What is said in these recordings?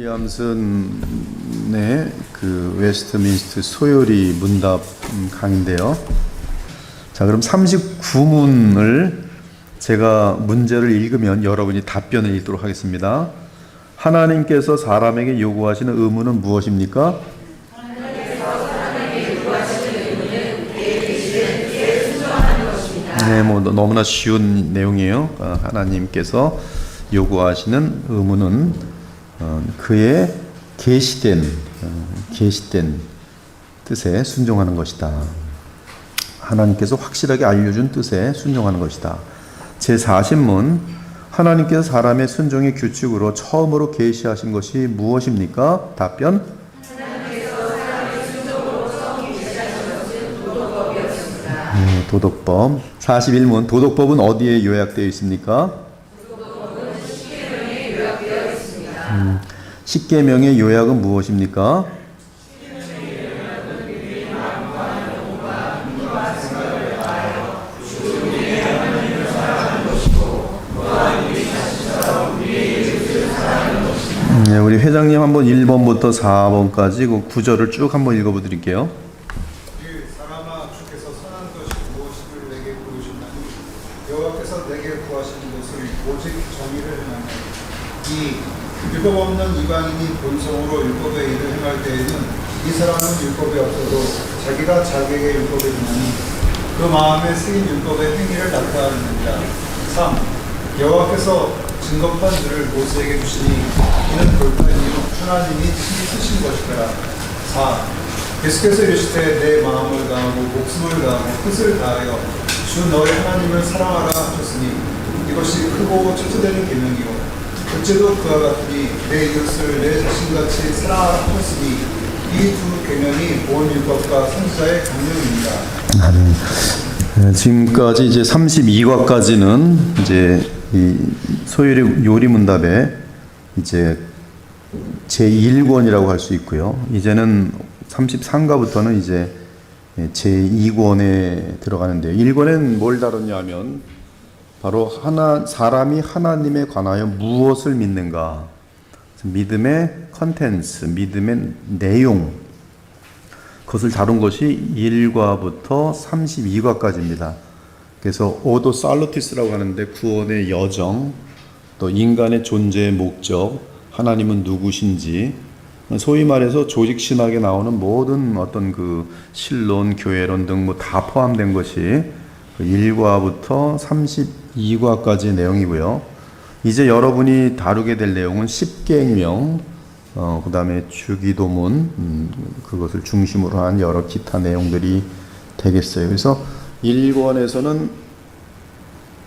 윌리엄슨의 그 웨스트민스터 소요리 문답 강인데요. 자, 그럼 39문을 제가 문제를 읽으면 여러분이 답변을 읽도록 하겠습니다. 하나님께서 사람에게 요구하시는 의무는 무엇입니까? 네, 뭐 너무나 쉬운 내용이에요. 하나님께서 요구하시는 의무는 그의 계시된 뜻에 순종하는 것이다. 하나님께서 확실하게 알려준 뜻에 순종하는 것이다. 제40문, 하나님께서 사람의 순종의 규칙으로 처음으로 계시하신 것이 무엇입니까? 답변, 도덕법. 41문, 도덕법은 어디에 요약되어 있습니까? 십계명의 요약은 무엇입니까? 네, 우리 회장님 한번 1번부터 4번까지 그 구절을 쭉 한번 읽어보드릴게요. 사람아, 주께서 선한 것이 무엇을 내게 부르셨나니 여호와께서 내게 구하시는 것은 오직 정의를 행하며 이 율법 없는 이방인이 본성으로 율법의 일을 행할 때에는 이 사람은 율법이 없어도 자기가 자기에게 율법을 행하니 그 마음에 새긴 율법의 행위를 나타내느니라. 3. 여호와께서 증거판 들을 모세에게 주시니 이는 돌판이요 하나님이 친히 쓰신 것이더라. 4. 계속해서 이르시되 내 마음을 다하고 목숨을 다하고 뜻을 다하여 주 너의 하나님을 사랑하라 하셨으니 이것이 크고 첫째되는 계명이요 둘째도 그와 같으니 내 이웃을 내 자신같이 사랑하라 하셨으니 이 두 계명이 온 율법과 선지자의 강령입니다. 지금까지 이제 32과까지는 이제 이 소요리 요리문답의 이제 제1권이라고 할 수 있고요. 이제는 33과부터는 이제 제2권에 들어가는데요. 1권엔 뭘 다뤘냐면 바로 사람이 하나님에 관하여 무엇을 믿는가, 믿음의 컨텐츠, 믿음의 내용, 그것을 다룬 것이 1과부터 32과까지입니다. 그래서 오도 살루티스라고 하는데 구원의 여정, 또 인간의 존재의 목적, 하나님은 누구신지, 소위 말해서 조직신학에 나오는 모든 어떤 그 신론, 교회론 등 뭐 다 포함된 것이 1과부터 32과까지의 내용이고요. 이제 여러분이 다루게 될 내용은 십계명, 그 다음에 주기도문, 그것을 중심으로 한 여러 기타 내용들이 되겠어요. 그래서 1권에서는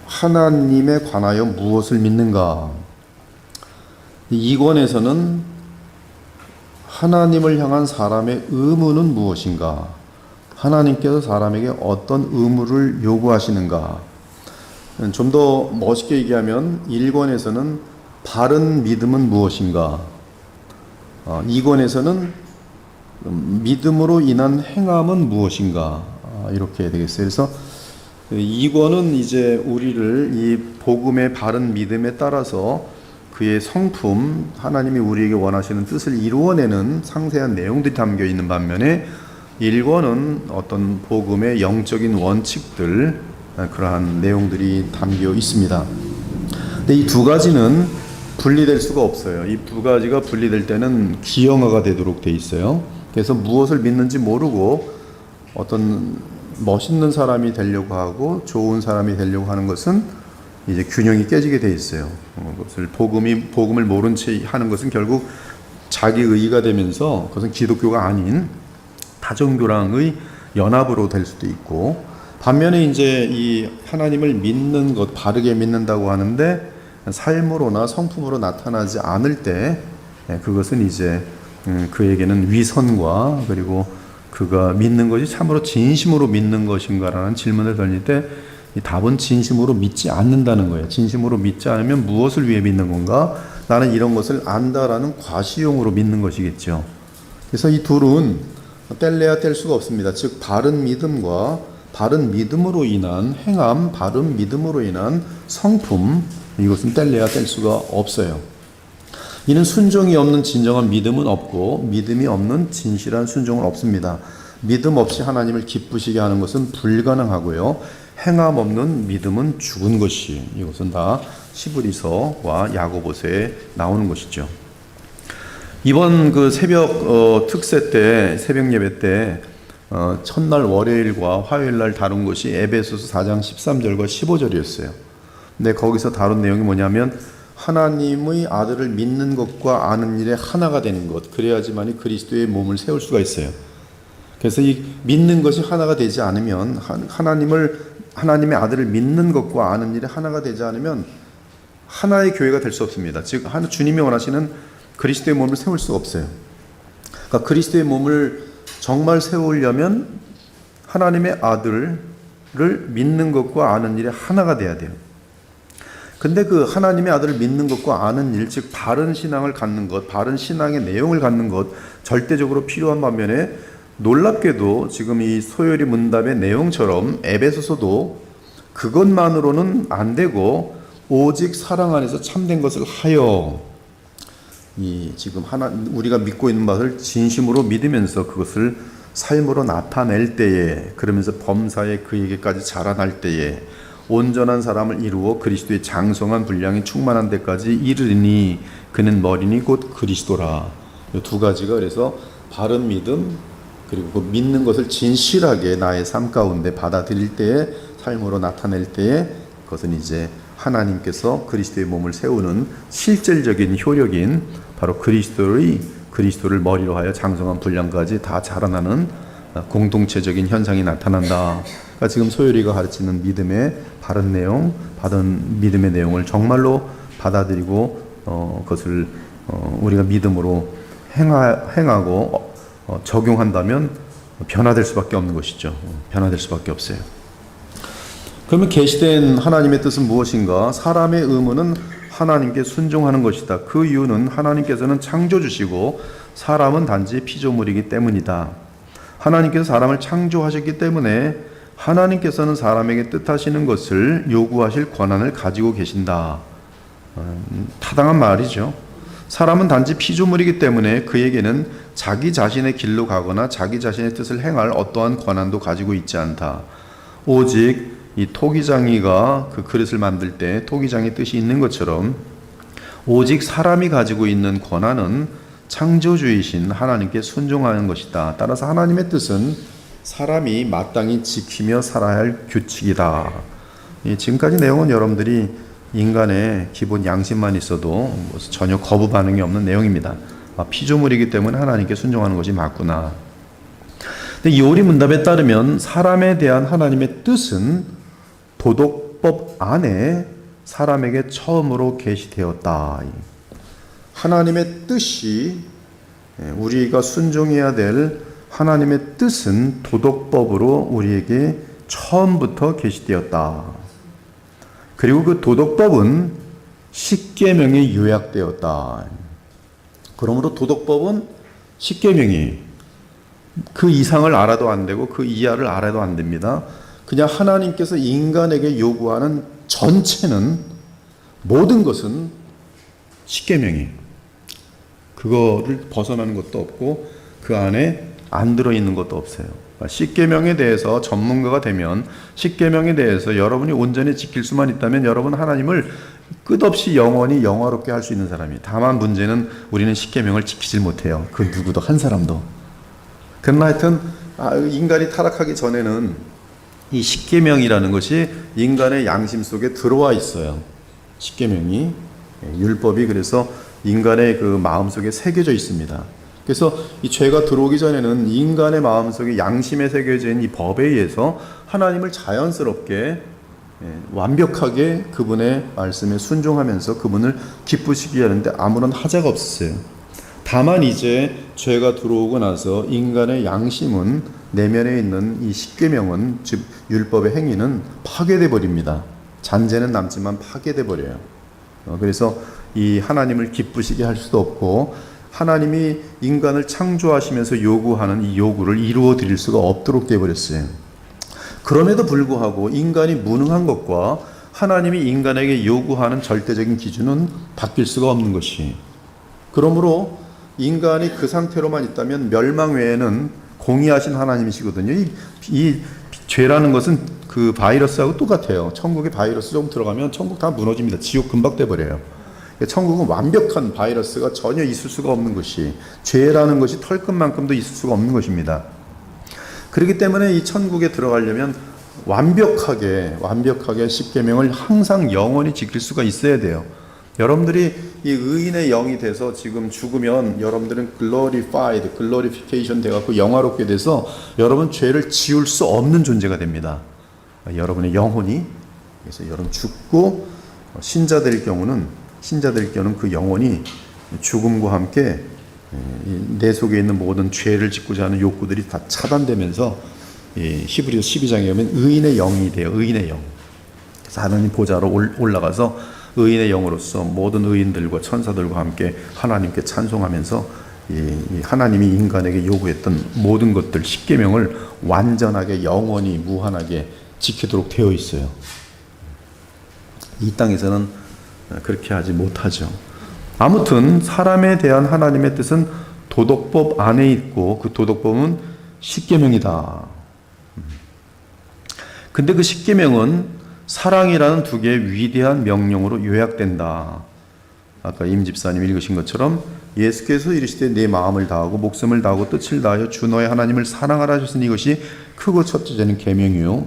하나님에 관하여 무엇을 믿는가, 2권에서는 하나님을 향한 사람의 의무는 무엇인가, 하나님께서 사람에게 어떤 의무를 요구하시는가. 좀 더 멋있게 얘기하면 1권에서는 바른 믿음은 무엇인가, 2권에서는 믿음으로 인한 행함은 무엇인가, 이렇게 되겠어요. 그래서 2권은 이제 우리를 이 복음의 바른 믿음에 따라서 그의 성품, 하나님이 우리에게 원하시는 뜻을 이루어내는 상세한 내용들이 담겨 있는 반면에 1권은 어떤 복음의 영적인 원칙들, 그러한 내용들이 담겨 있습니다. 근데 이 두 가지는 분리될 수가 없어요. 이 두 가지가 분리될 때는 기형아가 되도록 돼 있어요. 그래서 무엇을 믿는지 모르고 어떤 멋있는 사람이 되려고 하고 좋은 사람이 되려고 하는 것은 이제 균형이 깨지게 돼 있어요. 그것을 복음을 모른 채 하는 것은 결국 자기 의의가 되면서 그것은 기독교가 아닌 다종교랑의 연합으로 될 수도 있고, 반면에 이제 이 하나님을 믿는 것, 바르게 믿는다고 하는데 삶으로나 성품으로 나타나지 않을 때 그것은 이제 그에게는 위선과, 그리고 그가 믿는 것이 참으로 진심으로 믿는 것인가라는 질문을 던질 때 이 답은 진심으로 믿지 않는다는 거예요. 진심으로 믿지 않으면 무엇을 위해 믿는 건가? 나는 이런 것을 안다라는 과시용으로 믿는 것이겠죠. 그래서 이 둘은 뗄래야 뗄 수가 없습니다. 즉 바른 믿음과 바른 믿음으로 인한 행함, 바른 믿음으로 인한 성품, 이것은 뗄래야 뗄 수가 없어요. 이는 순종이 없는 진정한 믿음은 없고 믿음이 없는 진실한 순종은 없습니다. 믿음 없이 하나님을 기쁘시게 하는 것은 불가능하고요. 행함 없는 믿음은 죽은 것이, 이것은 다 시브리서와 야고보서에 나오는 것이죠. 이번 그 새벽 특세 때, 새벽 예배 때 첫날 월요일과 화요일날 다룬 것이 에베소서 4장 13절과 15절이었어요. 근데 거기서 다룬 내용이 뭐냐면 하나님의 아들을 믿는 것과 아는 일에 하나가 되는 것, 그래야지만이 그리스도의 몸을 세울 수가 있어요. 그래서 이 믿는 것이 하나가 되지 않으면, 하나님의 아들을 믿는 것과 아는 일에 하나가 되지 않으면 하나의 교회가 될 수 없습니다. 즉 주님이 원하시는 그리스도의 몸을 세울 수가 없어요. 그러니까 그리스도의 몸을 정말 세우려면 하나님의 아들을 믿는 것과 아는 일에 하나가 돼야 돼요. 근데 그 하나님의 아들을 믿는 것과 아는 일, 즉 바른 신앙을 갖는 것, 바른 신앙의 내용을 갖는 것, 절대적으로 필요한 반면에 놀랍게도 지금 이 소요리 문답의 내용처럼 에베소서도 그것만으로는 안 되고 오직 사랑 안에서 참된 것을 하여, 이 지금 우리가 믿고 있는 것을 진심으로 믿으면서 그것을 삶으로 나타낼 때에, 그러면서 범사에 그에게까지 자라날 때에 온전한 사람을 이루어 그리스도의 장성한 분량이 충만한 데까지 이르니 그는 머리니 곧 그리스도라. 이 두 가지가, 그래서 바른 믿음, 그리고 그 믿는 것을 진실하게 나의 삶 가운데 받아들일 때에, 삶으로 나타낼 때에, 그것은 이제 하나님께서 그리스도의 몸을 세우는 실질적인 효력인 바로 그리스도를 머리로 하여 장성한 분량까지 다 자라나는 공동체적인 현상이 나타난다. 그러니까 지금 소율이가 가르치는 믿음의 바른 내용, 바른 믿음의 내용을 정말로 받아들이고 그것을 우리가 믿음으로 행하고 적용한다면 변화될 수밖에 없는 것이죠. 변화될 수밖에 없어요. 그러면 계시된 하나님의 뜻은 무엇인가? 사람의 의무는 하나님께 순종하는 것이다. 그 이유는 하나님께서는 창조주시고 사람은 단지 피조물이기 때문이다. 하나님께서 사람을 창조하셨기 때문에 하나님께서는 사람에게 뜻하시는 것을 요구하실 권한을 가지고 계신다. 타당한 말이죠. 사람은 단지 피조물이기 때문에 그에게는 자기 자신의 길로 가거나 자기 자신의 뜻을 행할 어떠한 권한도 가지고 있지 않다. 오직 이 토기장이가 그 그릇을 만들 때 토기장의 뜻이 있는 것처럼 오직 사람이 가지고 있는 권한은 창조주이신 하나님께 순종하는 것이다. 따라서 하나님의 뜻은 사람이 마땅히 지키며 살아야 할 규칙이다. 지금까지 내용은 여러분들이 인간의 기본 양심만 있어도 전혀 거부 반응이 없는 내용입니다. 피조물이기 때문에 하나님께 순종하는 것이 맞구나. 근데 이 오리 문답에 따르면 사람에 대한 하나님의 뜻은 도덕법 안에 사람에게 처음으로 계시되었다. 하나님의 뜻이, 우리가 순종해야 될 하나님의 뜻은 도덕법으로 우리에게 처음부터 계시되었다. 그리고 그 도덕법은 십계명에 요약되었다. 그러므로 도덕법은 십계명이 그 이상을 알아도 안 되고 그 이하를 알아도 안 됩니다. 그냥 하나님께서 인간에게 요구하는 전체는, 모든 것은 십계명이, 그거를 벗어나는 것도 없고 그 안에 안 들어있는 것도 없어요. 십계명에 대해서 전문가가 되면, 십계명에 대해서 여러분이 온전히 지킬 수만 있다면 여러분 하나님을 끝없이 영원히 영화롭게 할 수 있는 사람이. 다만 문제는 우리는 십계명을 지키질 못해요. 그 누구도, 한 사람도. 그러나 하여튼 인간이 타락하기 전에는 이 십계명이라는 것이 인간의 양심 속에 들어와 있어요. 십계명이, 율법이 그래서 인간의 그 마음 속에 새겨져 있습니다. 그래서 이 죄가 들어오기 전에는 인간의 마음 속에 양심에 새겨져 있는 이 법에 의해서 하나님을 자연스럽게, 완벽하게 그분의 말씀에 순종하면서 그분을 기쁘시게 하는데 아무런 하자가 없었어요. 다만 이제 죄가 들어오고 나서 인간의 양심은, 내면에 있는 이 십계명은, 즉 율법의 행위는 파괴돼 버립니다. 잔재는 남지만 파괴돼 버려요. 그래서 이 하나님을 기쁘시게 할 수도 없고 하나님이 인간을 창조하시면서 요구하는 이 요구를 이루어 드릴 수가 없도록 돼 버렸어요. 그럼에도 불구하고 인간이 무능한 것과 하나님이 인간에게 요구하는 절대적인 기준은 바뀔 수가 없는 것이, 그러므로 인간이 그 상태로만 있다면 멸망 외에는 공의하신 하나님이시거든요. 이 죄라는 것은 그 바이러스하고 똑같아요. 천국에 바이러스 조금 들어가면 천국 다 무너집니다. 지옥 금방 돼버려요. 천국은 완벽한 바이러스가 전혀 있을 수가 없는 것이, 죄라는 것이 털끝만큼도 있을 수가 없는 것입니다. 그렇기 때문에 이 천국에 들어가려면 완벽하게 십계명을 항상 영원히 지킬 수가 있어야 돼요. 여러분들이 이 의인의 영이 돼서 지금 죽으면 여러분들은 glorification 돼갖고 영화롭게 돼서 여러분 죄를 지울 수 없는 존재가 됩니다. 여러분의 영혼이, 그래서 여러분 죽고 신자될 경우는 그 영혼이 죽음과 함께 내 속에 있는 모든 죄를 짓고자 하는 욕구들이 다 차단되면서 히브리서 12장에 보면 의인의 영이 돼요. 의인의 영. 그래서 하나님 보좌로 올라가서 의인의 영으로서 모든 의인들과 천사들과 함께 하나님께 찬송하면서 하나님이 인간에게 요구했던 모든 것들, 십계명을 완전하게 영원히 무한하게 지키도록 되어 있어요. 이 땅에서는 그렇게 하지 못하죠. 아무튼 사람에 대한 하나님의 뜻은 도덕법 안에 있고 그 도덕법은 십계명이다. 근데 그 십계명은 사랑이라는 두 개의 위대한 명령으로 요약된다. 아까 임 집사님 읽으신 것처럼 예수께서 이르시되 내 마음을 다하고 목숨을 다하고 뜻을 다하여 주 너의 하나님을 사랑하라 하셨으니 이것이 크고 첫째는 계명이요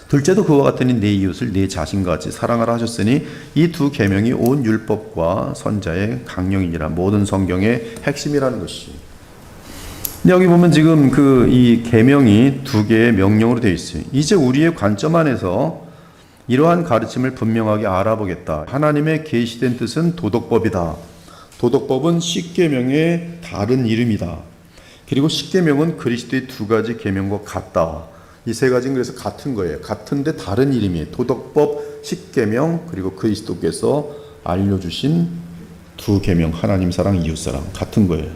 둘째도 그와 같으니 내 이웃을 내 자신과 같이 사랑하라 하셨으니 이 두 계명이 온 율법과 선자의 강령이니라. 모든 성경의 핵심이라는 것이. 근데 여기 보면 지금 이 계명이 두 개의 명령으로 되어 있어요. 이제 우리의 관점 안에서 이러한 가르침을 분명하게 알아보겠다. 하나님의 계시된 뜻은 도덕법이다. 도덕법은 십계명의 다른 이름이다. 그리고 십계명은 그리스도의 두 가지 계명과 같다. 이 세 가지는 그래서 같은 거예요. 같은데 다른 이름이에요. 도덕법, 십계명, 그리고 그리스도께서 알려주신 두 계명, 하나님 사랑, 이웃 사랑, 같은 거예요.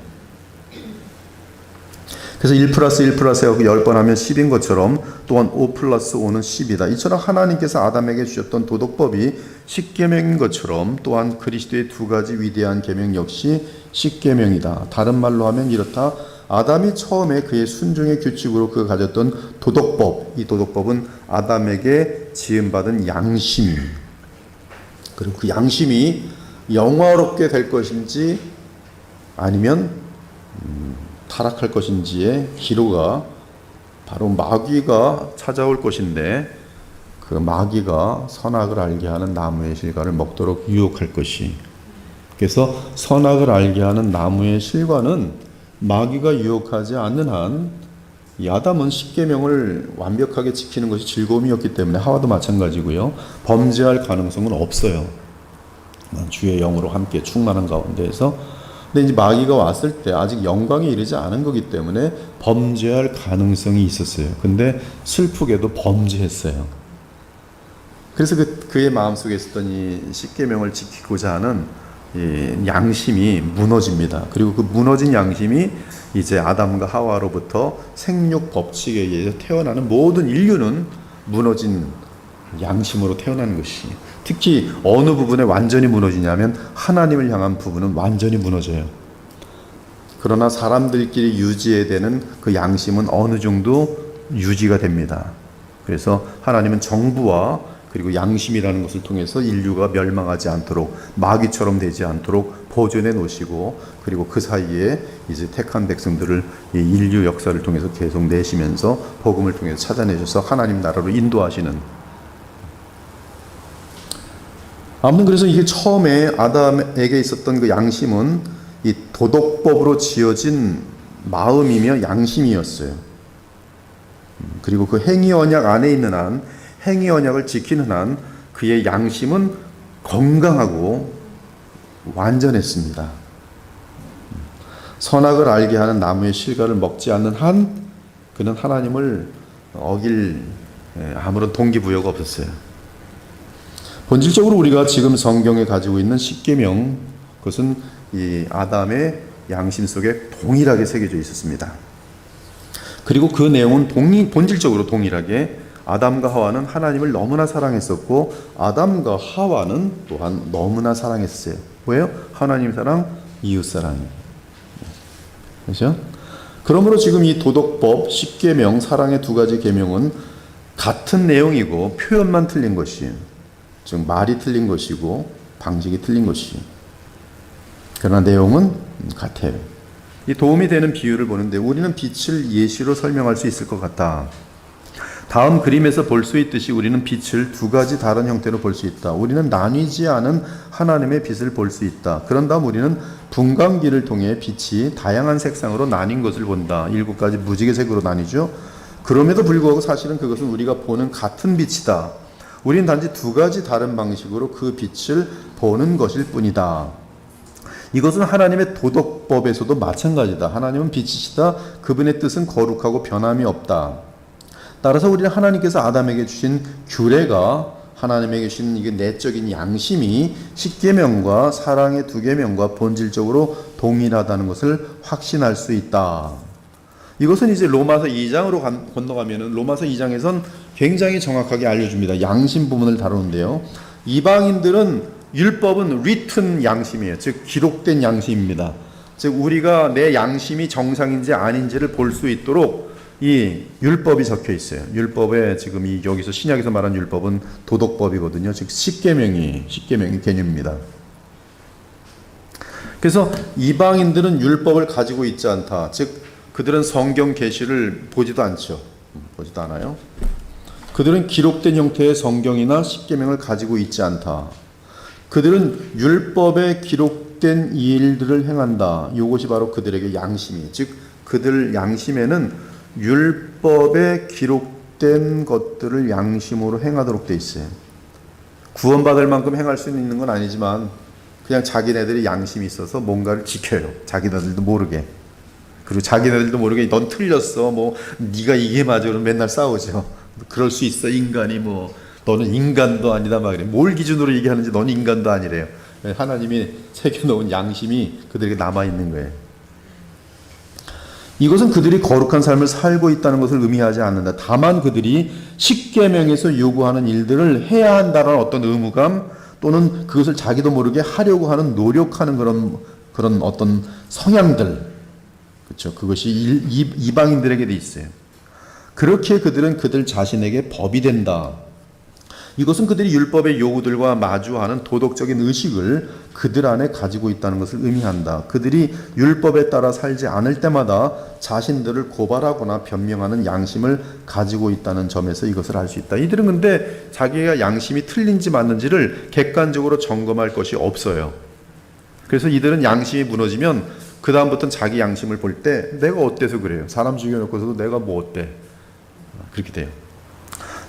그래서 1+1+1하고 10번 하면 10인 것처럼 또한 5+5는 10이다. 이처럼 하나님께서 아담에게 주셨던 도덕법이 십계명인 것처럼 또한 그리스도의 두 가지 위대한 계명 역시 십계명이다. 다른 말로 하면 이렇다. 아담이 처음에 그의 순종의 규칙으로 그가 가졌던 도덕법, 이 도덕법은 아담에게 지음받은 양심, 그리고 그 양심이 영화롭게 될 것인지 아니면 타락할 것인지의 기로가 바로 마귀가 찾아올 것인데, 그 마귀가 선악을 알게 하는 나무의 실과를 먹도록 유혹할 것이. 그래서 선악을 알게 하는 나무의 실과는 마귀가 유혹하지 않는 한 이 아담은 십계명을 완벽하게 지키는 것이 즐거움이었기 때문에, 하와도 마찬가지고요, 범죄할 가능성은 없어요. 주의 영으로 함께 충만한 가운데에서. 근데 이제 마귀가 왔을 때 아직 영광에 이르지 않은 거기 때문에 범죄할 가능성이 있었어요. 근데 슬프게도 범죄했어요. 그래서 그의 마음속에 있었던 이 십계명을 지키고자 하는 이 양심이 무너집니다. 그리고 그 무너진 양심이 이제 아담과 하와로부터 생육 법칙에 의해서 태어나는 모든 인류는 무너진 양심으로 태어나는 것이. 특히 어느 부분에 완전히 무너지냐면 하나님을 향한 부분은 완전히 무너져요. 그러나 사람들끼리 유지해야 되는 그 양심은 어느 정도 유지가 됩니다. 그래서 하나님은 정부와 그리고 양심이라는 것을 통해서 인류가 멸망하지 않도록, 마귀처럼 되지 않도록 보존해 놓으시고, 그리고 그 사이에 이제 택한 백성들을 이 인류 역사를 통해서 계속 내시면서 복음을 통해서 찾아내셔서 하나님 나라로 인도하시는. 아무튼 그래서 이게 처음에 아담에게 있었던 그 양심은 이 도덕법으로 지어진 마음이며 양심이었어요. 그리고 그 행위 언약 안에 있는 한, 행위 언약을 지키는 한 그의 양심은 건강하고 완전했습니다. 선악을 알게 하는 나무의 실과를 먹지 않는 한 그는 하나님을 어길 아무런 동기부여가 없었어요. 본질적으로 우리가 지금 성경에 가지고 있는 십계명, 그것은 이 아담의 양심 속에 동일하게 새겨져 있었습니다. 그리고 그 내용은 본질적으로 동일하게 아담과 하와는 하나님을 너무나 사랑했었고, 아담과 하와는 또한 너무나 사랑했어요. 왜요? 하나님 사랑, 이웃사랑이. 그렇죠? 그러므로 지금 이 도덕법, 십계명, 사랑의 두 가지 계명은 같은 내용이고 표현만 틀린 것이, 즉 말이 틀린 것이고 방식이 틀린 것이, 그러나 내용은 같아요. 이 도움이 되는 비유를 보는데 우리는 빛을 예시로 설명할 수 있을 것 같다. 다음 그림에서 볼 수 있듯이 우리는 빛을 두 가지 다른 형태로 볼 수 있다. 우리는 나뉘지 않은 하나님의 빛을 볼 수 있다. 그런 다음 우리는 분광기를 통해 빛이 다양한 색상으로 나뉜 것을 본다. 7가지 무지개색으로 나뉘죠. 그럼에도 불구하고 사실은 그것은 우리가 보는 같은 빛이다. 우리는 단지 두 가지 다른 방식으로 그 빛을 보는 것일 뿐이다. 이것은 하나님의 도덕법에서도 마찬가지다. 하나님은 빛이시다. 그분의 뜻은 거룩하고 변함이 없다. 따라서 우리는 하나님께서 아담에게 주신 규례가, 하나님에게 주신 이게 내적인 양심이 십계명과 사랑의 두 계명과 본질적으로 동일하다는 것을 확신할 수 있다. 이것은 이제 로마서 2장으로 건너가면은 로마서 2장에선 굉장히 정확하게 알려줍니다. 양심 부분을 다루는데요. 이방인들은 율법은 written 양심이에요. 즉 기록된 양심입니다. 즉 우리가 내 양심이 정상인지 아닌지를 볼 수 있도록 이 율법이 적혀 있어요. 율법에 지금 이 여기서 신약에서 말한 율법은 도덕법이거든요. 즉 십계명이 개념입니다. 그래서 이방인들은 율법을 가지고 있지 않다. 즉 그들은 성경 계시를 보지도 않죠. 보지도 않아요. 그들은 기록된 형태의 성경이나 십계명을 가지고 있지 않다. 그들은 율법에 기록된 일들을 행한다. 이것이 바로 그들에게 양심이, 즉 그들 양심에는 율법에 기록된 것들을 양심으로 행하도록 돼 있어요. 구원받을 만큼 행할 수 있는 건 아니지만 그냥 자기네들이 양심이 있어서 뭔가를 지켜요. 자기네들도 모르게. 그리고 자기네들도 모르게 넌 틀렸어. 뭐 네가 이게 맞아. 그러면 맨날 싸우죠. 그럴 수 있어. 인간이 뭐 너는 인간도 아니다 막 그래. 뭘 기준으로 얘기하는지 너는 인간도 아니래요. 하나님이 새겨놓은 양심이 그들에게 남아있는 거예요. 이것은 그들이 거룩한 삶을 살고 있다는 것을 의미하지 않는다. 다만 그들이 십계명에서 요구하는 일들을 해야 한다는 어떤 의무감 또는 그것을 자기도 모르게 하려고 하는 노력하는 그런 어떤 성향들, 그렇죠. 그것이 이방인들에게 돼 있어요. 그렇게 그들은 그들 자신에게 법이 된다. 이것은 그들이 율법의 요구들과 마주하는 도덕적인 의식을 그들 안에 가지고 있다는 것을 의미한다. 그들이 율법에 따라 살지 않을 때마다 자신들을 고발하거나 변명하는 양심을 가지고 있다는 점에서 이것을 알 수 있다. 이들은 근데 자기가 양심이 틀린지 맞는지를 객관적으로 점검할 것이 없어요. 그래서 이들은 양심이 무너지면 그 다음부터는 자기 양심을 볼 때 내가 어때서 그래요. 사람 죽여놓고서도 내가 뭐 어때. 그렇게 돼요.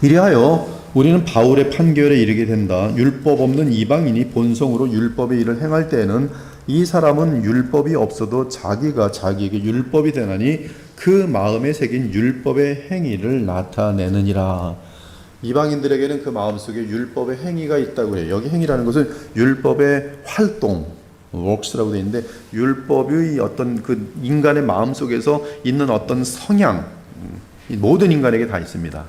이리하여 우리는 바울의 판결에 이르게 된다. 율법 없는 이방인이 본성으로 율법의 일을 행할 때에는 이 사람은 율법이 없어도 자기가 자기에게 율법이 되나니 그 마음에 새긴 율법의 행위를 나타내느니라. 이방인들에게는 그 마음속에 율법의 행위가 있다고 해요. 여기 행위라는 것은 율법의 활동, works라고 되어 있는데 율법의 어떤 그 인간의 마음속에서 있는 어떤 성향, 모든 인간에게 다 있습니다.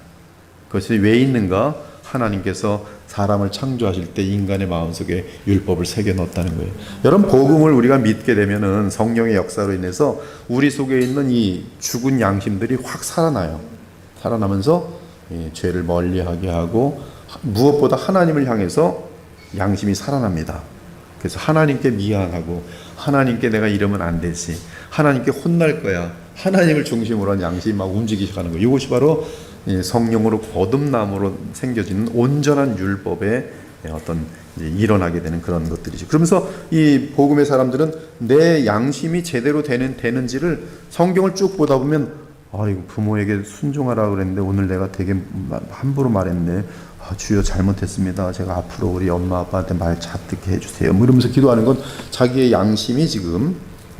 그것이 왜 있는가? 하나님께서 사람을 창조하실 때 인간의 마음속에 율법을 새겨 넣었다는 거예요. 여러분, 복음을 우리가 믿게 되면은 성령의 역사로 인해서 우리 속에 있는 이 죽은 양심들이 확 살아나요. 살아나면서 죄를 멀리하게 하고 무엇보다 하나님을 향해서 양심이 살아납니다. 그래서 하나님께 미안하고 하나님께 내가 이러면 안 되지, 하나님께 혼날 거야, 하나님을 중심으로 한 양심이 막 움직이기 시작하는 거예요. 이것이 바로 성령으로 거듭남으로 생겨지는 온전한 율법의 어떤 이제 일어나게 되는 그런 것들이죠. 그러면서 이 복음의 사람들은 내 양심이 제대로 되는지를 성경을 쭉 보다 보면, 이거 부모에게 순종하라 그랬는데 오늘 내가 되게 함부로 말했네. 주여 잘못했습니다. 제가 앞으로 우리 엄마 아빠한테 말 잘 듣게 해주세요. 뭐 이러면서 기도하는 건 자기의 양심이 지금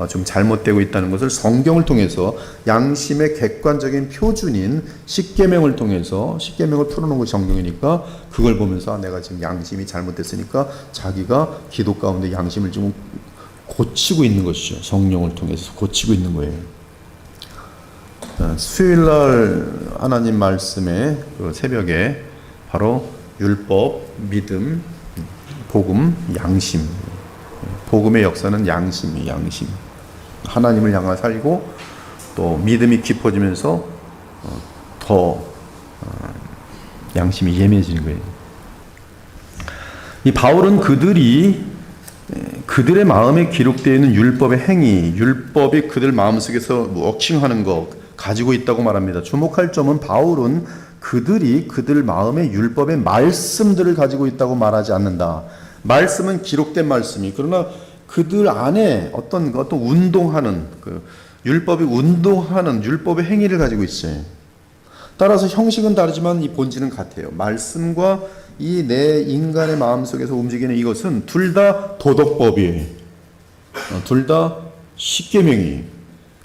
좀 잘못되고 있다는 것을 성경을 통해서 양심의 객관적인 표준인 십계명을 통해서, 십계명을 풀어놓은 것이 성경이니까 그걸 보면서 내가 지금 양심이 잘못됐으니까 자기가 기도 가운데 양심을 좀 고치고 있는 것이죠. 성령을 통해서 고치고 있는 거예요. 수요일날 하나님 말씀에 그 새벽에 바로 율법, 믿음, 복음, 양심, 복음의 역사는 양심이 양심. 하나님을 향해 살고 또 믿음이 깊어지면서 더 양심이 예민해지는 거예요. 이 바울은 그들의 마음에 기록되어 있는 율법의 행위, 율법이 그들 마음속에서 워킹하는 것 가지고 있다고 말합니다. 주목할 점은 바울은 그들 마음의 율법의 말씀들을 가지고 있다고 말하지 않는다. 말씀은 기록된 말씀이, 그러나 그들 안에 어떤 운동하는, 율법이 운동하는 율법의 행위를 가지고 있어요. 따라서 형식은 다르지만 이 본질은 같아요. 말씀과 이 내 인간의 마음속에서 움직이는 이것은 둘 다 도덕법이에요. 둘 다 십계명이에요.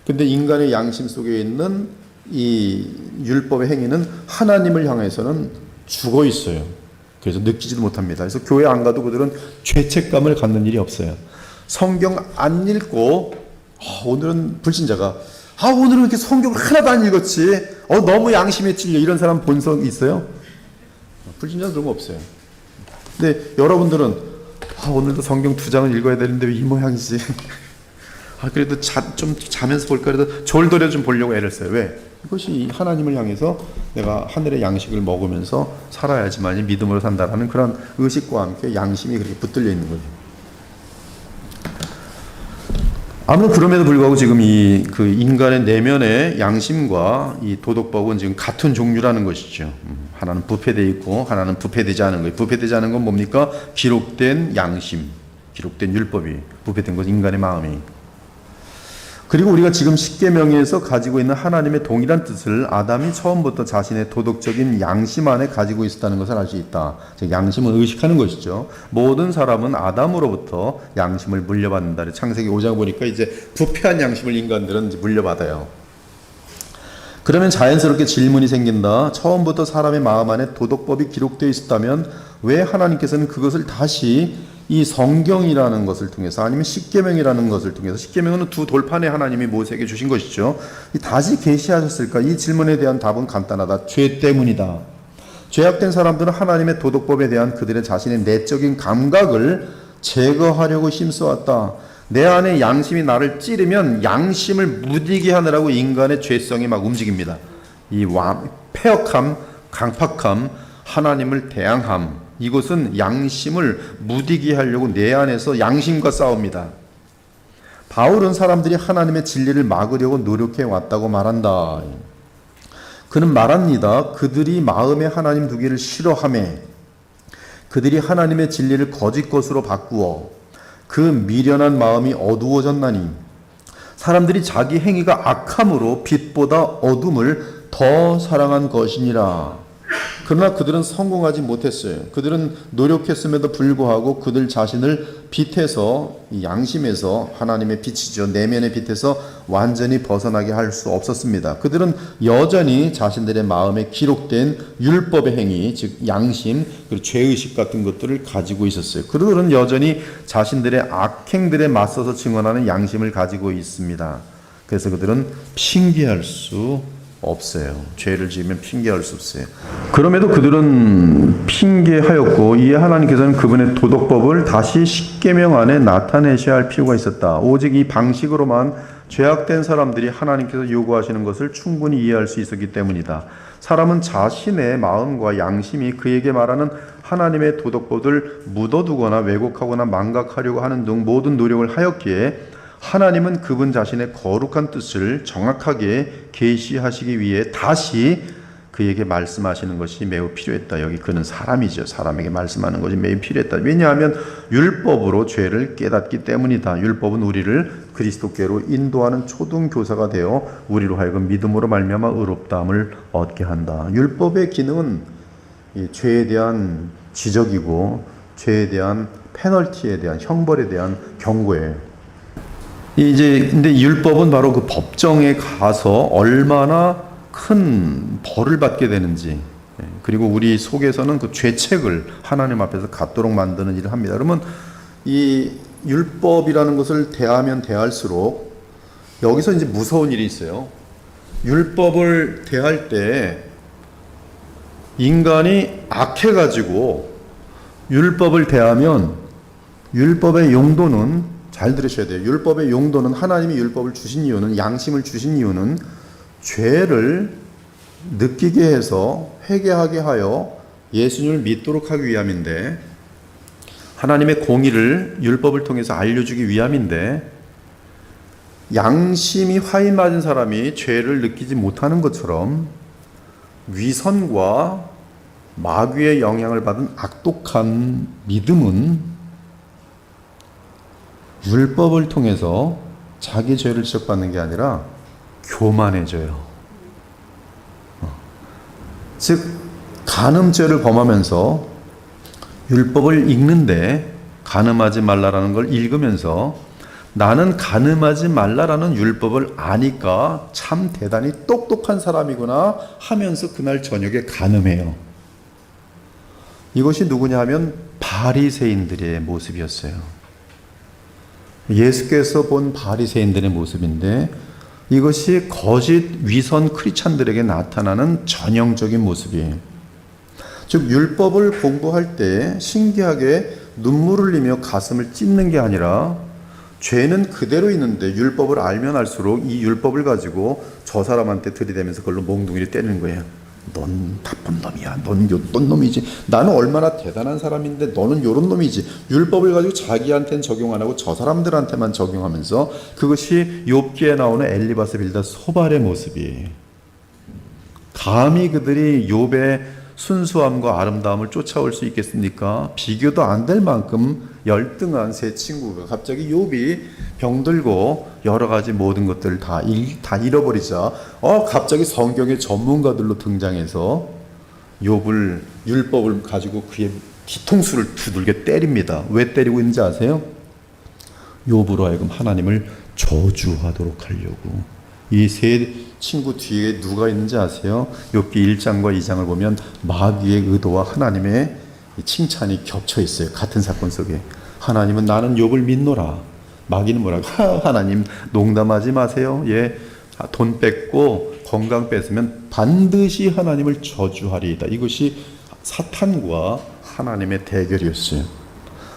근데 인간의 양심 속에 있는 이 율법의 행위는 하나님을 향해서는 죽어 있어요. 그래서 느끼지도 못합니다. 그래서 교회 안 가도 그들은 죄책감을 갖는 일이 없어요. 성경 안 읽고 오늘은 불신자가 오늘은 이렇게 성경을 하나도 안 읽었지, 너무 양심에 찔려, 이런 사람 본 적 있어요? 불신자는 그런 거 없어요. 근데 여러분들은 오늘도 성경 2장을 읽어야 되는데 왜 이 모양이지? 그래도 좀 자면서 볼까, 그래도 졸더려 좀 보려고 애를 써요. 왜? 이것이 하나님을 향해서 내가 하늘의 양식을 먹으면서 살아야지만이 믿음으로 산다라는 그런 의식과 함께 양심이 그렇게 붙들려 있는 거죠. 아무튼 그럼에도 불구하고 지금 그 인간의 내면의 양심과 이 도덕법은 지금 같은 종류라는 것이죠. 하나는 부패되어 있고 하나는 부패되지 않은 거예요. 부패되지 않은 건 뭡니까? 기록된 양심, 기록된 율법이 부패된 것, 인간의 마음이. 그리고 우리가 지금 십계명에서 가지고 있는 하나님의 동일한 뜻을 아담이 처음부터 자신의 도덕적인 양심 안에 가지고 있었다는 것을 알 수 있다. 즉 양심을 의식하는 것이죠. 모든 사람은 아담으로부터 양심을 물려받는다. 창세기 5장 보니까 이제 부패한 양심을 인간들은 이제 물려받아요. 그러면 자연스럽게 질문이 생긴다. 처음부터 사람의 마음 안에 도덕법이 기록되어 있었다면 왜 하나님께서는 그것을 다시 이 성경이라는 것을 통해서, 아니면 십계명이라는 것을 통해서, 십계명은 두 돌판에 하나님이 모세에게 주신 것이죠, 다시 계시하셨을까? 이 질문에 대한 답은 간단하다. 죄 때문이다. 죄악된 사람들은 하나님의 도덕법에 대한 그들의 자신의 내적인 감각을 제거하려고 힘써왔다. 내 안에 양심이 나를 찌르면 양심을 무디게 하느라고 인간의 죄성이 막 움직입니다. 이 폐역함, 강팍함, 하나님을 대항함, 이것은 양심을 무디게 하려고 내 안에서 양심과 싸웁니다. 바울은 사람들이 하나님의 진리를 막으려고 노력해 왔다고 말한다. 그는 말합니다. 그들이 마음에 하나님 두기를 싫어하매 그들이 하나님의 진리를 거짓 것으로 바꾸어 그 미련한 마음이 어두워졌나니 사람들이 자기 행위가 악함으로 빛보다 어둠을 더 사랑한 것이니라. 그러나 그들은 성공하지 못했어요. 그들은 노력했음에도 불구하고 그들 자신을 빛에서, 이 양심에서, 하나님의 빛이죠, 내면의 빛에서 완전히 벗어나게 할 수 없었습니다. 그들은 여전히 자신들의 마음에 기록된 율법의 행위, 즉 양심, 그리고 죄의식 같은 것들을 가지고 있었어요. 그들은 여전히 자신들의 악행들에 맞서서 증언하는 양심을 가지고 있습니다. 그래서 그들은 핑계할 수 없어요. 죄를 지으면 핑계할 수 없어요. 그럼에도 그들은 핑계하였고, 이에 하나님께서는 그분의 도덕법을 다시 십계명 안에 나타내셔야 할 필요가 있었다. 오직 이 방식으로만 죄악된 사람들이 하나님께서 요구하시는 것을 충분히 이해할 수 있었기 때문이다. 사람은 자신의 마음과 양심이 그에게 말하는 하나님의 도덕법을 묻어두거나 왜곡하거나 망각하려고 하는 등 모든 노력을 하였기에 하나님은 그분 자신의 거룩한 뜻을 정확하게 계시하시기 위해 다시 그에게 말씀하시는 것이 매우 필요했다. 여기 그는 사람이죠. 사람에게 말씀하는 것이 매우 필요했다. 왜냐하면 율법으로 죄를 깨닫기 때문이다. 율법은 우리를 그리스도께로 인도하는 초등교사가 되어 우리로 하여금 믿음으로 말미암아 의롭다함을 얻게 한다. 율법의 기능은 이 죄에 대한 지적이고 죄에 대한 페널티에 대한 형벌에 대한 경고예요. 근데 율법은 바로 그 법정에 가서 얼마나 큰 벌을 받게 되는지, 그리고 우리 속에서는 그 죄책을 하나님 앞에서 갖도록 만드는 일을 합니다. 그러면 이 율법이라는 것을 대하면 대할수록 여기서 이제 무서운 일이 있어요. 율법을 대할 때 인간이 악해가지고 율법을 대하면 율법의 용도는, 잘 들으셔야 돼요. 율법의 용도는, 하나님이 율법을 주신 이유는, 양심을 주신 이유는 죄를 느끼게 해서 회개하게 하여 예수님을 믿도록 하기 위함인데, 하나님의 공의를 율법을 통해서 알려주기 위함인데, 양심이 화인 맞은 사람이 죄를 느끼지 못하는 것처럼 위선과 마귀의 영향을 받은 악독한 믿음은 율법을 통해서 자기 죄를 지적받는 게 아니라 교만해져요. 즉 간음죄를 범하면서 율법을 읽는데, 간음하지 말라라는 걸 읽으면서 나는 간음하지 말라라는 율법을 아니까 참 대단히 똑똑한 사람이구나 하면서 그날 저녁에 간음해요. 이것이 누구냐 하면 바리새인들의 모습이었어요. 예수께서 본 바리새인들의 모습인데, 이것이 거짓 위선 크리스찬들에게 나타나는 전형적인 모습이에요. 즉 율법을 공부할 때 신기하게 눈물을 흘리며 가슴을 찢는 게 아니라, 죄는 그대로 있는데 율법을 알면 알수록 이 율법을 가지고 저 사람한테 들이대면서 그걸로 몽둥이를 때리는 거예요. 넌 나쁜 놈이야. 넌 요런 놈이지. 나는 얼마나 대단한 사람인데 너는 요런 놈이지. 율법을 가지고 자기한테는 적용 안 하고 저 사람들한테만 적용하면서, 그것이 욥기에 나오는 엘리바스 빌다 소발의 모습이에요. 감히 그들이 욥의 순수함과 아름다움을 쫓아올 수 있겠습니까? 비교도 안 될 만큼 열등한 세 친구가 갑자기 욥이 병들고 여러 가지 모든 것들을 다 잃어버리자 갑자기 성경의 전문가들로 등장해서 욥을, 율법을 가지고 그의 뒤통수를 두들겨 때립니다. 왜 때리고 있는지 아세요? 욥으로 하여금 하나님을 저주하도록 하려고. 이 세 친구 뒤에 누가 있는지 아세요? 욥기 1장과 2장을 보면 마귀의 의도와 하나님의 칭찬이 겹쳐 있어요. 같은 사건 속에. 하나님은 나는 욥을 믿노라. 마귀는 뭐라고? 하나님 농담하지 마세요. 예, 돈 뺏고 건강 뺏으면 반드시 하나님을 저주하리이다. 이것이 사탄과 하나님의 대결이었어요.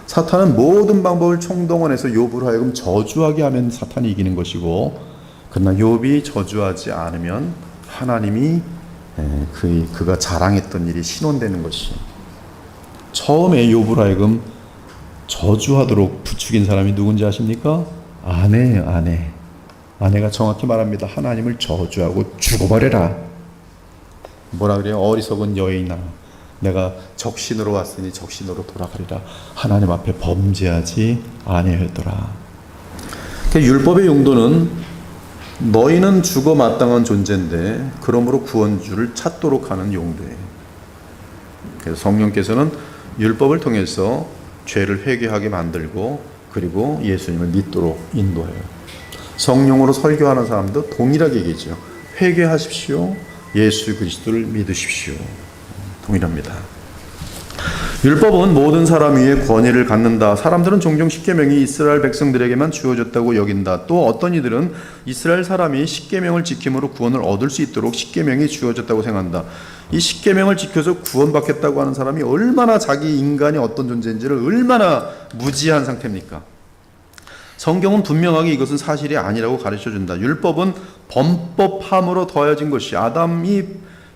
사탄은 모든 방법을 총동원해서 욥으로 하여금 저주하게 하면 사탄이 이기는 것이고, 그러나 욥이 저주하지 않으면 하나님이 그가 자랑했던 일이 신원되는 것이. 처음에 욥으로 하여금 저주하도록 부추긴 사람이 누군지 아십니까? 아내예요. 아내가 정확히 말합니다. 하나님을 저주하고 죽어버려라. 뭐라 그래요? 어리석은 여인아, 내가 적신으로 왔으니 적신으로 돌아가리라. 하나님 앞에 범죄하지 아니하였더라. 율법의 용도는 너희는 죽어 마땅한 존재인데 그러므로 구원주를 찾도록 하는 용도예요. 그래서 성령께서는 율법을 통해서 죄를 회개하게 만들고, 그리고 예수님을 믿도록 인도해요. 성령으로 설교하는 사람도 동일하게 얘기죠. 회개하십시오. 예수 그리스도를 믿으십시오. 동일합니다. 율법은 모든 사람 위에 권위를 갖는다. 사람들은 종종 십계명이 이스라엘 백성들에게만 주어졌다고 여긴다. 또 어떤 이들은 이스라엘 사람이 십계명을 지킴으로 구원을 얻을 수 있도록 십계명이 주어졌다고 생각한다. 이 십계명을 지켜서 구원받겠다고 하는 사람이 얼마나 자기 인간이 어떤 존재인지를 얼마나 무지한 상태입니까? 성경은 분명하게 이것은 사실이 아니라고 가르쳐준다. 율법은 범법함으로 더해진 것이, 아담이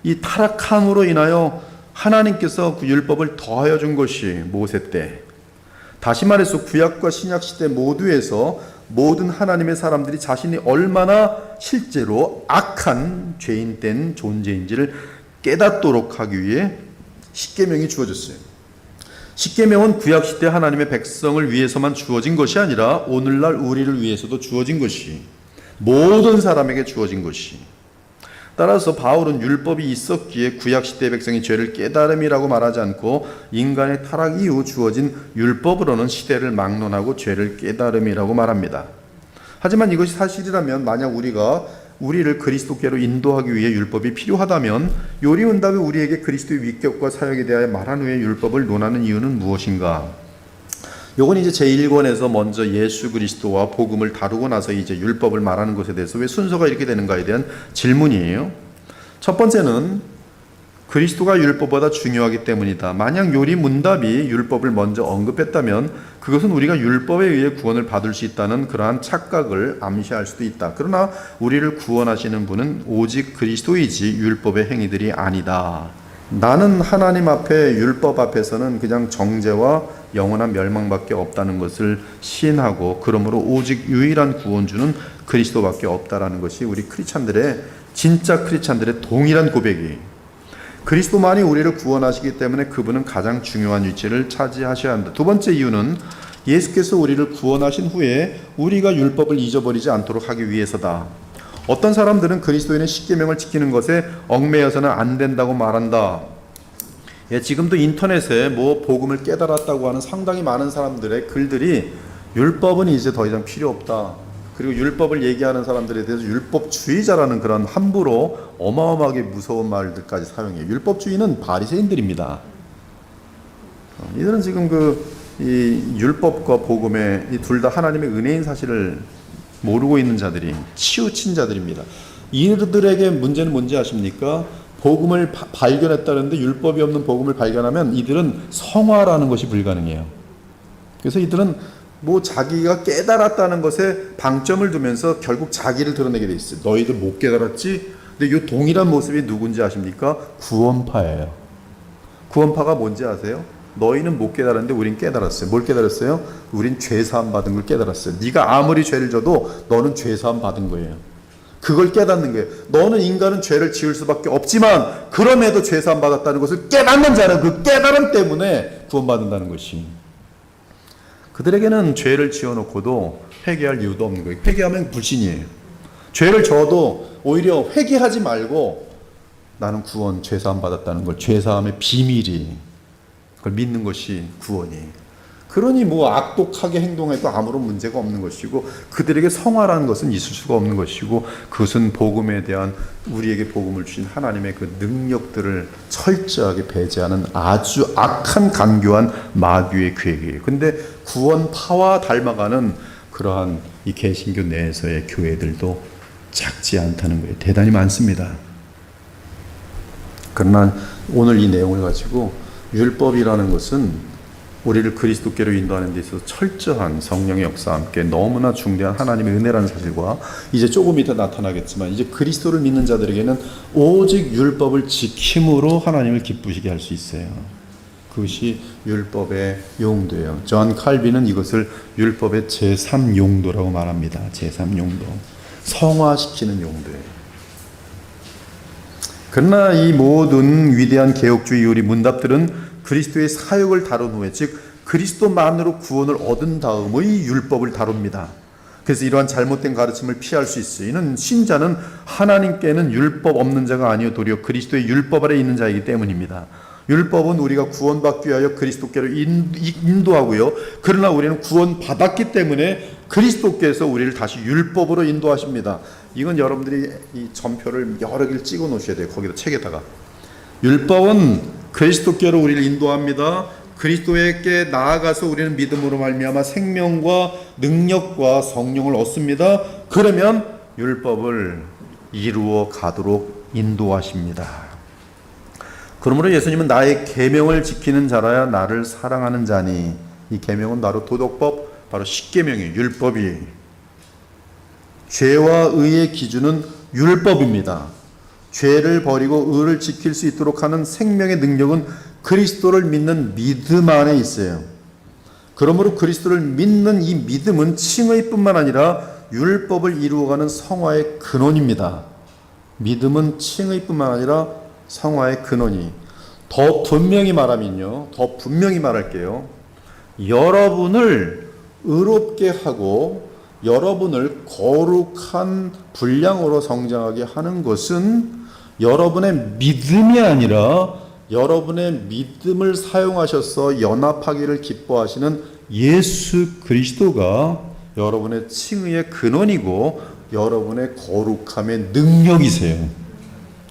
이 타락함으로 인하여 하나님께서 그 율법을 더하여 준 것이 모세 때. 다시 말해서 구약과 신약 시대 모두에서 모든 하나님의 사람들이 자신이 얼마나 실제로 악한 죄인된 존재인지를 깨닫도록 하기 위해 십계명이 주어졌어요. 십계명은 구약 시대 하나님의 백성을 위해서만 주어진 것이 아니라 오늘날 우리를 위해서도 주어진 것이, 모든 사람에게 주어진 것이. 따라서 바울은 율법이 있었기에 구약시대 백성이 죄를 깨달음이라고 말하지 않고 인간의 타락 이후 주어진 율법으로는 시대를 막론하고 죄를 깨달음이라고 말합니다. 하지만 이것이 사실이라면, 만약 우리를 그리스도께로 인도하기 위해 율법이 필요하다면 요리온답이 우리에게 그리스도의 위격과 사역에 대하여 말한 후에 율법을 논하는 이유는 무엇인가? 요건 이제 제1권에서 먼저 예수 그리스도와 복음을 다루고 나서 이제 율법을 말하는 것에 대해서 왜 순서가 이렇게 되는가에 대한 질문이에요. 첫 번째는 그리스도가 율법보다 중요하기 때문이다. 만약 요리 문답이 율법을 먼저 언급했다면 그것은 우리가 율법에 의해 구원을 받을 수 있다는 그러한 착각을 암시할 수도 있다. 그러나 우리를 구원하시는 분은 오직 그리스도이지 율법의 행위들이 아니다. 나는 하나님 앞에 율법 앞에서는 그냥 정죄와 영원한 멸망밖에 없다는 것을 시인하고 그러므로 오직 유일한 구원주는 그리스도밖에 없다라는 것이 우리 크리스찬들의 진짜 크리스찬들의 동일한 고백이에요. 그리스도만이 우리를 구원하시기 때문에 그분은 가장 중요한 위치를 차지하셔야 한다. 두 번째 이유는 예수께서 우리를 구원하신 후에 우리가 율법을 잊어버리지 않도록 하기 위해서다. 어떤 사람들은 그리스도인의 십계명을 지키는 것에 얽매여서는 안 된다고 말한다. 예, 지금도 인터넷에 뭐 복음을 깨달았다고 하는 상당히 많은 사람들의 글들이 율법은 이제 더 이상 필요 없다. 그리고 율법을 얘기하는 사람들에 대해서 율법주의자라는 그런 함부로 어마어마하게 무서운 말들까지 사용해요. 율법주의는 바리새인들입니다. 이들은 지금 이 율법과 복음의 이 둘 다 하나님의 은혜인 사실을 모르고 있는 자들이 치우친 자들입니다. 이들에게 문제는 뭔지 아십니까? 복음을 발견했다는데 율법이 없는 복음을 발견하면 이들은 성화라는 것이 불가능해요. 그래서 이들은 뭐 자기가 깨달았다는 것에 방점을 두면서 결국 자기를 드러내게 돼 있어요. 너희들 못 깨달았지? 근데 이 동일한 모습이 누군지 아십니까? 구원파예요. 구원파가 뭔지 아세요? 너희는 못 깨달았는데 우린 깨달았어요. 뭘 깨달았어요? 우린 죄사함 받은 걸 깨달았어요. 네가 아무리 죄를 져도 너는 죄사함 받은 거예요. 그걸 깨닫는 거예요. 너는 인간은 죄를 지을 수밖에 없지만 그럼에도 죄사함 받았다는 것을 깨닫는 자는 그 깨달음 때문에 구원받는다는 것이. 그들에게는 죄를 지어놓고도 회개할 이유도 없는 거예요. 회개하면 불신이에요. 죄를 져도 오히려 회개하지 말고 나는 구원, 죄사함 받았다는 걸, 죄사함의 비밀이 그걸 믿는 것이 구원이에요. 그러니 뭐 악독하게 행동해도 아무런 문제가 없는 것이고 그들에게 성화라는 것은 있을 수가 없는 것이고 그것은 복음에 대한 우리에게 복음을 주신 하나님의 그 능력들을 철저하게 배제하는 아주 악한 간교한 마귀의 계획이에요. 근데 구원파와 닮아가는 그러한 이 개신교 내에서의 교회들도 작지 않다는 거예요. 대단히 많습니다. 그러나 오늘 이 내용을 가지고 율법이라는 것은 우리를 그리스도께로 인도하는 데 있어서 철저한 성령의 역사와 함께 너무나 중대한 하나님의 은혜라는 사실과 이제 조금 이따 나타나겠지만 이제 그리스도를 믿는 자들에게는 오직 율법을 지킴으로 하나님을 기쁘시게 할 수 있어요. 그것이 율법의 용도예요. 존 칼빈은 이것을 율법의 제3용도라고 말합니다. 제3용도. 성화시키는 용도예요. 그러나 이 모든 위대한 개혁주의 요리 문답들은 그리스도의 사역을 다룬 후에 즉 그리스도만으로 구원을 얻은 다음의 율법을 다룹니다. 그래서 이러한 잘못된 가르침을 피할 수 있어요. 이는 신자는 하나님께는 율법 없는 자가 아니요 도리어 그리스도의 율법 아래 있는 자이기 때문입니다. 율법은 우리가 구원받기 위하여 그리스도께로 인도하고요. 그러나 우리는 구원받았기 때문에 그리스도께서 우리를 다시 율법으로 인도하십니다. 이건 여러분들이 이 전표를 여러 개를 찍어 놓으셔야 돼요. 거기다 책에다가. 율법은 그리스도께로 우리를 인도합니다. 그리스도에게 나아가서 우리는 믿음으로 말미암아 생명과 능력과 성령을 얻습니다. 그러면 율법을 이루어 가도록 인도하십니다. 그러므로 예수님은 나의 계명을 지키는 자라야 나를 사랑하는 자니 이 계명은 바로 도덕법, 바로 십계명이에요. 율법이. 죄와 의의 기준은 율법입니다. 죄를 버리고 의를 지킬 수 있도록 하는 생명의 능력은 그리스도를 믿는 믿음 안에 있어요. 그러므로 그리스도를 믿는 이 믿음은 칭의 뿐만 아니라 율법을 이루어가는 성화의 근원입니다. 믿음은 칭의 뿐만 아니라 성화의 근원이. 더 분명히 말하면요. 더 분명히 말할게요. 여러분을 의롭게 하고 여러분을 거룩한 분량으로 성장하게 하는 것은 여러분의 믿음이 아니라 여러분의 믿음을 사용하셔서 연합하기를 기뻐하시는 예수 그리스도가 여러분의 칭의의 근원이고 여러분의 거룩함의 능력이세요.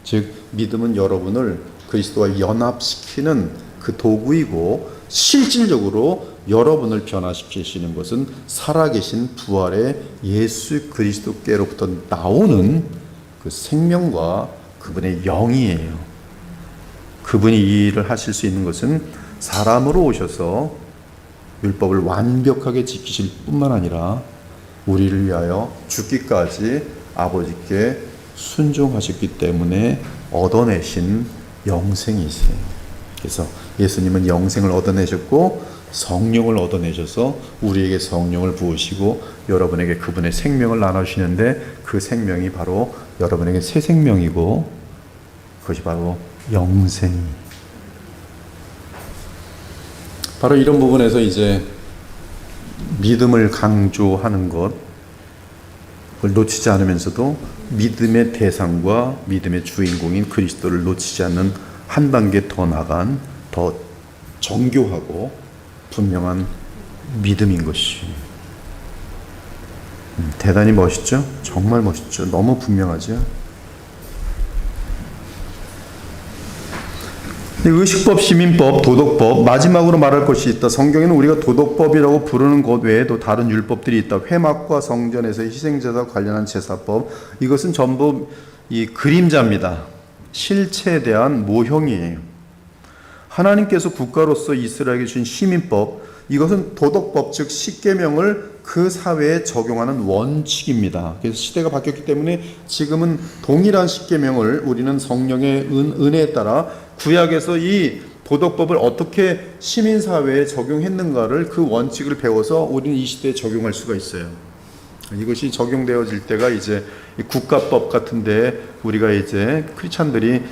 즉 믿음은 여러분을 그리스도와 연합시키는 그 도구이고 실질적으로 여러분을 변화시키시는 것은 살아계신 부활의 예수 그리스도께로부터 나오는 그 생명과 그분의 영이에요. 그분이 이 일을 하실 수 있는 것은 사람으로 오셔서 율법을 완벽하게 지키실 뿐만 아니라 우리를 위하여 죽기까지 아버지께 순종하셨기 때문에 얻어내신 영생이세요. 그래서 예수님은 영생을 얻어내셨고 성령을 얻어내셔서 우리에게 성령을 부으시고 여러분에게 그분의 생명을 나눠주시는데 그 생명이 바로 여러분에게 새 생명이고 그것이 바로 영생이. 바로 이런 부분에서 이제 믿음을 강조하는 것을 놓치지 않으면서도 믿음의 대상과 믿음의 주인공인 그리스도를 놓치지 않는 한 단계 더 나간 더 정교하고 분명한 믿음인 것이 대단히 멋있죠? 정말 멋있죠? 너무 분명하죠? 의식법, 시민법, 도덕법, 마지막으로 말할 것이 있다. 성경에는 우리가 도덕법이라고 부르는 것 외에도 다른 율법들이 있다. 회막과 성전에서의 희생제사 관련한 제사법, 이것은 전부 이 그림자입니다. 실체에 대한 모형이에요. 하나님께서 국가로서 이스라엘에게 주신 시민법, 이것은 도덕법, 즉 십계명을 그 사회에 적용하는 원칙입니다. 그래서 시대가 바뀌었기 때문에 지금은 동일한 십계명을 우리는 성령의 은혜에 따라 구약에서 이 도덕법을 어떻게 시민사회에 적용했는가를 그 원칙을 배워서 우리는 이 시대에 적용할 수가 있어요. 이것이 적용되어질 때가 이제 국가법 같은데 우리가 이제 크리스찬들이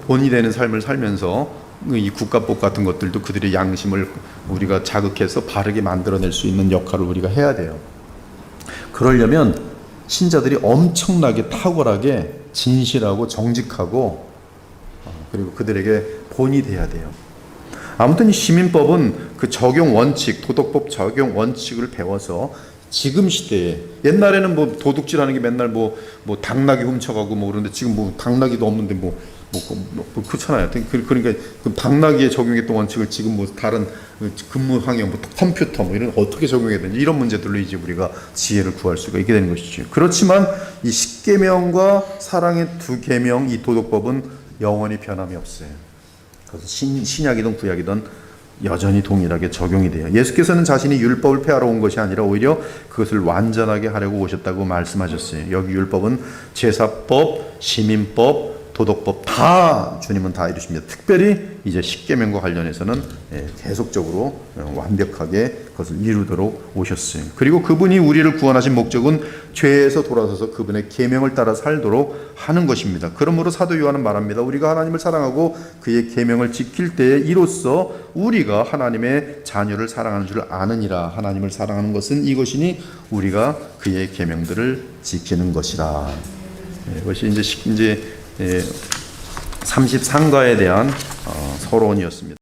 본이 되는 삶을 살면서 이 국가법 같은 것들도 그들의 양심을 우리가 자극해서 바르게 만들어낼 수 있는 역할을 우리가 해야 돼요. 그러려면 신자들이 엄청나게 탁월하게 진실하고 정직하고 그리고 그들에게 본이 돼야 돼요. 아무튼 이 시민법은 그 적용 원칙, 도덕법 적용 원칙을 배워서 지금 시대에, 옛날에는 뭐 도둑질하는 게 맨날 뭐 당나귀 훔쳐가고 뭐 그런데 지금 뭐 당나귀도 없는데 그렇잖아요. 그러니까 그 당나귀에 적용했던 원칙을 지금 뭐 다른 근무 환경, 뭐 컴퓨터 뭐 이런 어떻게 적용해야 되는지 이런 문제들로 이제 우리가 지혜를 구할 수가 있게 되는 것이죠. 그렇지만 이 십계명과 사랑의 두 계명, 이 도덕법은 영원히 변함이 없어요. 그래서 신약이든 구약이든 여전히 동일하게 적용이 돼요. 예수께서는 자신이 율법을 폐하러 온 것이 아니라 오히려 그것을 완전하게 하려고 오셨다고 말씀하셨어요. 여기 율법은 제사법, 시민법, 도덕법 다 주님은 다 이루십니다. 특별히 이제 십계명과 관련해서는 계속적으로 완벽하게 그것을 이루도록 오셨어요. 그리고 그분이 우리를 구원하신 목적은 죄에서 돌아서서 그분의 계명을 따라 살도록 하는 것입니다. 그러므로 사도 요한은 말합니다. 우리가 하나님을 사랑하고 그의 계명을 지킬 때에 이로써 우리가 하나님의 자녀를 사랑하는 줄 아느니라. 하나님을 사랑하는 것은 이것이니 우리가 그의 계명들을 지키는 것이라. 이것이 이제 33가에 대한 서론이었습니다.